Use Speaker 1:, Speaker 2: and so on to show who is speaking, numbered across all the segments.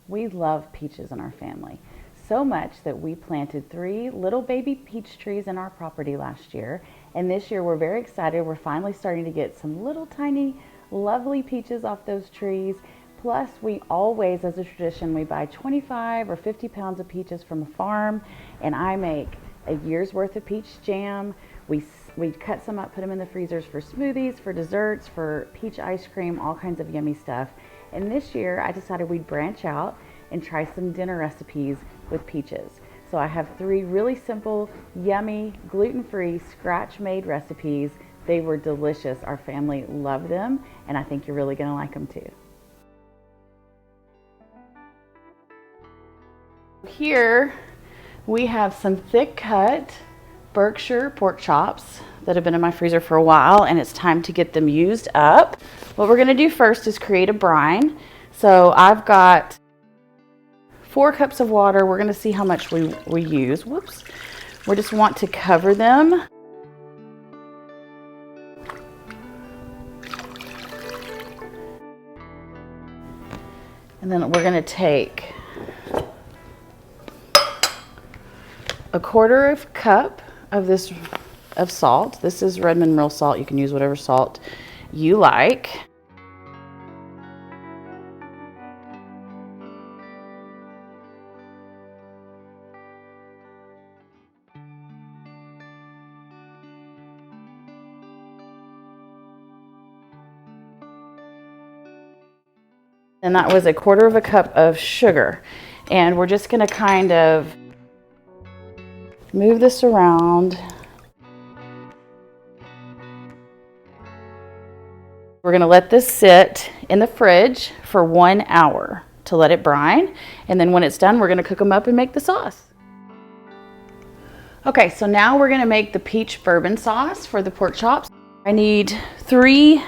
Speaker 1: We love peaches in our family, so much that we planted 3 little baby peach trees in our property last year. And this year we're very excited. We're finally starting to get some little tiny lovely peaches off those trees. Plus, we always, as a tradition, we buy 25 or 50 pounds of peaches from a farm, and I make a year's worth of peach jam. We cut some up, put them in the freezers for smoothies, for desserts, for peach ice cream, all kinds of yummy stuff. And this year I decided we'd branch out and try some dinner recipes with peaches. So I have 3 really simple, yummy, gluten-free, scratch-made recipes. They were delicious. Our family loved them, and I think you're really gonna like them too. Here we have some thick cut Berkshire pork chops that have been in my freezer for a while, and it's time to get them used up. What we're gonna do first is create a brine. So I've got 4 cups of water. We're gonna see how much we use. Whoops. We just want to cover them. And then we're gonna take a 1/4 cup of salt. This is Redmond real salt. You can use whatever salt you like. And that was a 1/4 cup of sugar. And we're just gonna kind of move this around. We're gonna let this sit in the fridge for 1 hour to let it brine. And then when it's done, we're gonna cook them up and make the sauce. Okay, so now we're gonna make the peach bourbon sauce for the pork chops. I need 3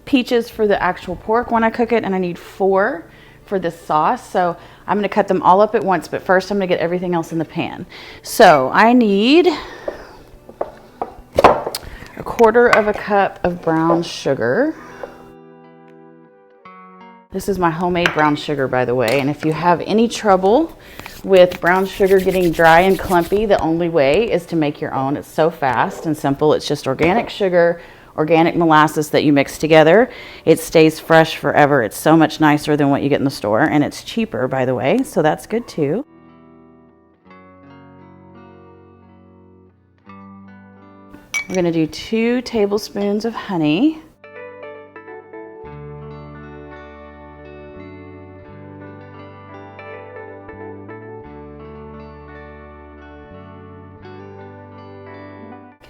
Speaker 1: peaches for the actual pork when I cook it, and I need 4 for this sauce. So I'm gonna cut them all up at once, but first I'm gonna get everything else in the pan. So I need a 1/4 cup of brown sugar. This is my homemade brown sugar, by the way, and if you have any trouble with brown sugar getting dry and clumpy, the only way is to make your own. It's so fast and simple. It's just organic sugar, organic molasses that you mix together. It stays fresh forever. It's so much nicer than what you get in the store, and it's cheaper, by the way, so that's good too. We're gonna do 2 tablespoons of honey.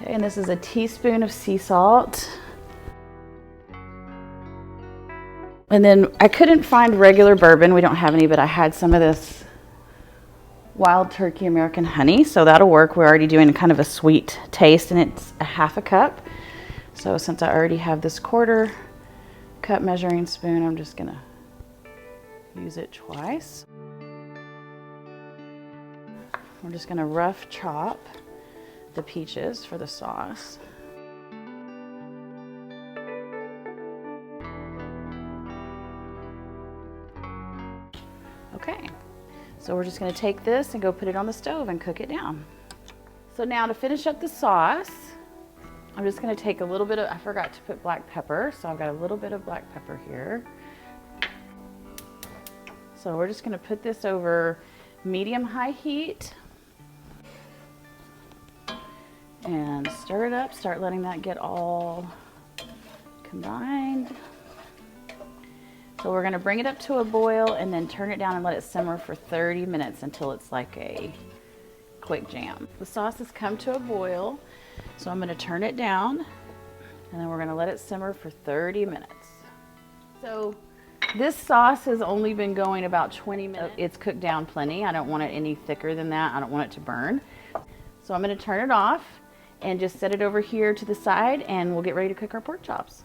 Speaker 1: Okay, and this is a teaspoon of sea salt. And then I couldn't find regular bourbon. We don't have any, but I had some of this Wild Turkey American honey, so that'll work. We're already doing kind of a sweet taste, and it's a 1/2 cup. So since I already have this 1/4 cup measuring spoon, I'm just gonna use it twice. We're just gonna rough chop the peaches for the sauce. Okay, so we're just gonna take this and go put it on the stove and cook it down. So now to finish up the sauce, I'm just gonna take a little bit of, I forgot to put black pepper, so I've got a little bit of black pepper here. So we're just gonna put this over medium-high heat and stir it up, start letting that get all combined. So we're gonna bring it up to a boil and then turn it down and let it simmer for 30 minutes until it's like a quick jam. The sauce has come to a boil, so I'm gonna turn it down and then we're gonna let it simmer for 30 minutes. So this sauce has only been going about 20 minutes. It's cooked down plenty. I don't want it any thicker than that. I don't want it to burn. So I'm gonna turn it off and just set it over here to the side, and we'll get ready to cook our pork chops.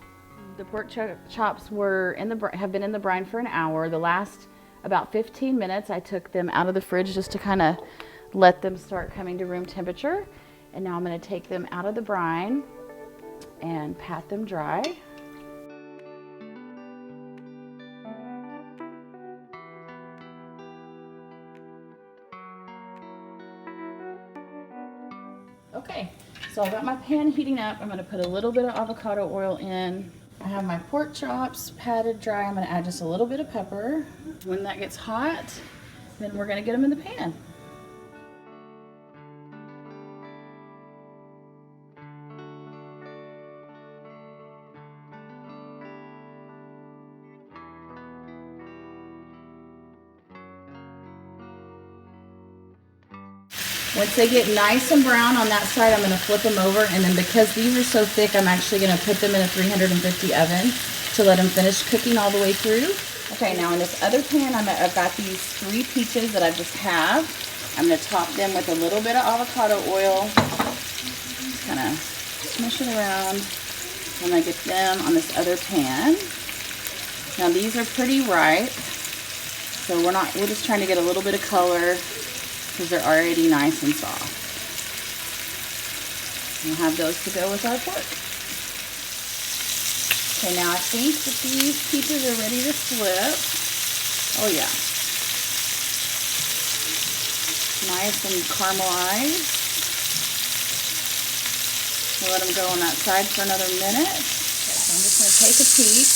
Speaker 1: The pork chops have been in the brine for an hour. The last about 15 minutes, I took them out of the fridge just to kind of let them start coming to room temperature. And now I'm going to take them out of the brine and pat them dry. Okay, so I got my pan heating up. I'm gonna put a little bit of avocado oil in. I have my pork chops patted dry. I'm gonna add just a little bit of pepper. When that gets hot, then we're gonna get them in the pan. Once they get nice and brown on that side, I'm gonna flip them over, and then because these are so thick, I'm actually gonna put them in a 350 oven to let them finish cooking all the way through. Okay, now in this other pan, I've got these 3 peaches that I just have. I'm gonna top them with a little bit of avocado oil. Just kind of smush it around. I'm gonna get them on this other pan. Now these are pretty ripe, so we're just trying to get a little bit of color because they're already nice and soft. We'll have those to go with our pork. Okay, now I think that these peaches are ready to flip. Oh yeah. Nice and caramelized. We'll let them go on that side for another minute. Okay, so I'm just gonna take a peek.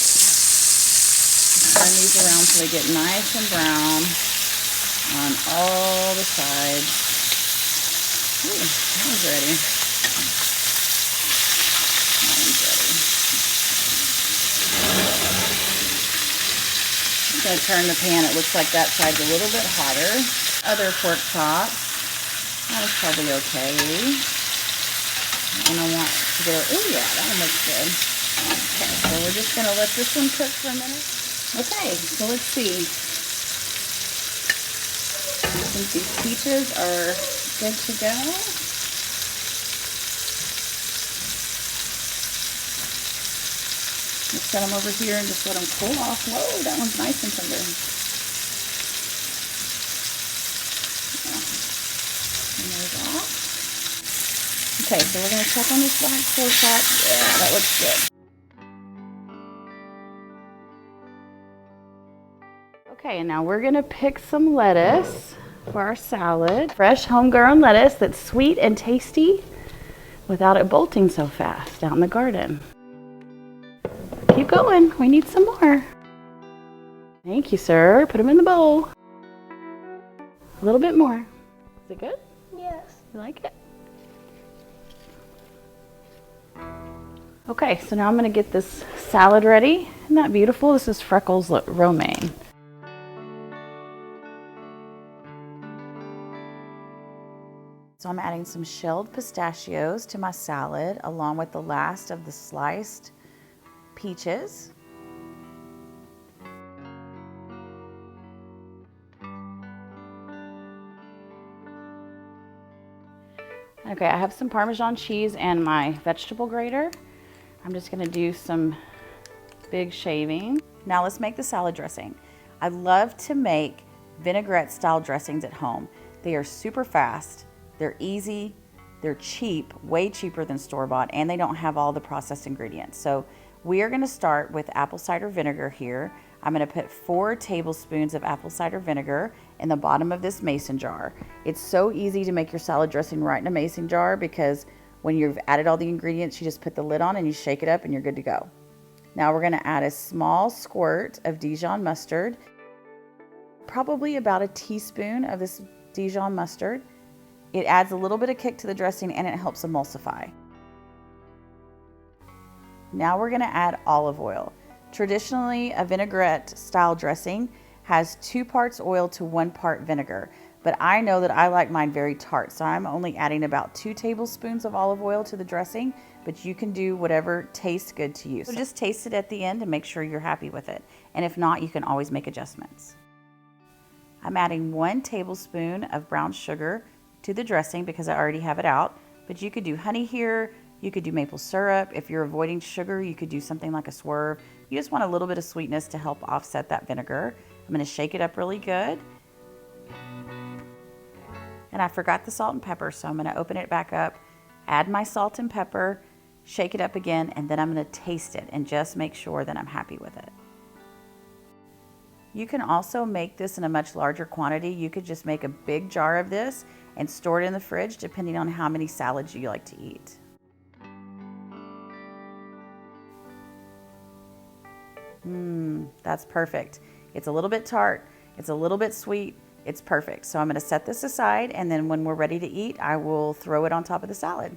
Speaker 1: Turn these around so they get nice and brown on all the sides. Ooh, that one's ready. That one's ready. I'm going to turn the pan. It looks like that side's a little bit hotter. Other pork chops. That was probably okay. And I want to get ooh yeah, that one looks good. Okay, so we're just going to let this one cook for a minute. Okay, so let's see. I think these peaches are good to go. Let's set them over here and just let them cool off. Whoa, that one's nice and tender. And those off. Okay, so we're going to check on this black pork chop. Yeah, that looks good. Okay, and now we're going to pick some lettuce for our salad. Fresh homegrown lettuce that's sweet and tasty without it bolting so fast out in the garden. Keep going, we need some more. Thank you, sir. Put them in the bowl. A little bit more. Is it good?
Speaker 2: Yes.
Speaker 1: You like it? Okay, so now I'm gonna get this salad ready. Isn't that beautiful? This is Freckles romaine. So I'm adding some shelled pistachios to my salad along with the last of the sliced peaches. Okay, I have some Parmesan cheese and my vegetable grater. I'm just gonna do some big shaving. Now let's make the salad dressing. I love to make vinaigrette style dressings at home. They are super fast. They're easy, they're cheap, way cheaper than store-bought, and they don't have all the processed ingredients. So we are gonna start with apple cider vinegar here. I'm gonna put 4 tablespoons of apple cider vinegar in the bottom of this mason jar. It's so easy to make your salad dressing right in a mason jar because when you've added all the ingredients, you just put the lid on and you shake it up and you're good to go. Now we're gonna add a small squirt of Dijon mustard, probably about a teaspoon of this Dijon mustard. It adds a little bit of kick to the dressing and it helps emulsify. Now we're gonna add olive oil. Traditionally, a vinaigrette style dressing has 2 parts oil to 1 part vinegar, but I know that I like mine very tart, so I'm only adding about 2 tablespoons of olive oil to the dressing, but you can do whatever tastes good to you. So just taste it at the end and make sure you're happy with it. And if not, you can always make adjustments. I'm adding 1 tablespoon of brown sugar to the dressing because I already have it out, but you could do honey here, you could do maple syrup. If you're avoiding sugar, you could do something like a swerve. You just want a little bit of sweetness to help offset that vinegar. I'm gonna shake it up really good. And I forgot the salt and pepper, so I'm gonna open it back up, add my salt and pepper, shake it up again, and then I'm gonna taste it and just make sure that I'm happy with it. You can also make this in a much larger quantity. You could just make a big jar of this and store it in the fridge depending on how many salads you like to eat. That's perfect. It's a little bit tart, it's a little bit sweet, it's perfect. So I'm going to set this aside, and then when we're ready to eat, I will throw it on top of the salad.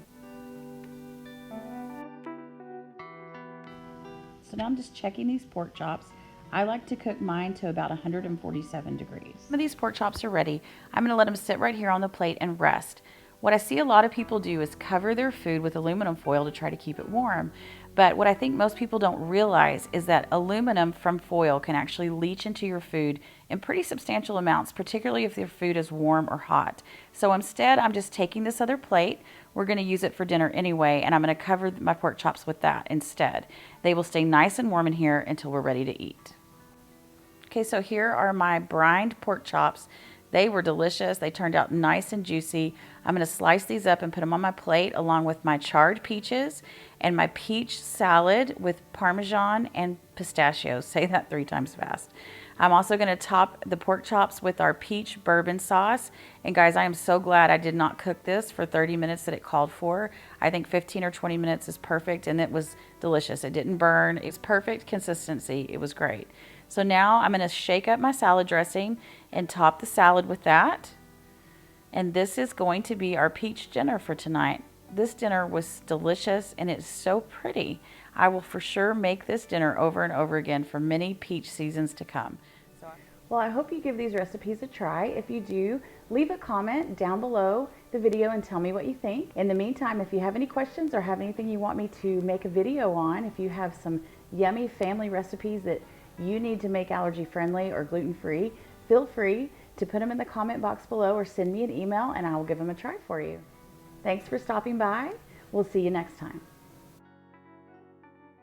Speaker 1: So now I'm just checking these pork chops. I like to cook mine to about 147 degrees. Some of these pork chops are ready. I'm going to let them sit right here on the plate and rest. What I see a lot of people do is cover their food with aluminum foil to try to keep it warm. But what I think most people don't realize is that aluminum from foil can actually leach into your food in pretty substantial amounts, particularly if your food is warm or hot. So instead, I'm just taking this other plate. We're going to use it for dinner anyway, and I'm going to cover my pork chops with that instead. They will stay nice and warm in here until we're ready to eat. Okay, so here are my brined pork chops. They were delicious. They turned out nice and juicy. I'm going to slice these up and put them on my plate along with my charred peaches and my peach salad with Parmesan and pistachios. Say that 3 times fast. I'm also going to top the pork chops with our peach bourbon sauce. And guys, I am so glad I did not cook this for 30 minutes that it called for. I think 15 or 20 minutes is perfect, and it was delicious. It didn't burn. It's perfect consistency. It was great. So now I'm going to shake up my salad dressing and top the salad with that. And this is going to be our peach dinner for tonight. This dinner was delicious, and it's so pretty. I will for sure make this dinner over and over again for many peach seasons to come. Well, I hope you give these recipes a try. If you do, leave a comment down below the video and tell me what you think. In the meantime, if you have any questions or have anything you want me to make a video on, if you have some yummy family recipes that you need to make allergy friendly or gluten free, feel free to put them in the comment box below or send me an email and I will give them a try for you. Thanks for stopping by. We'll see you next time.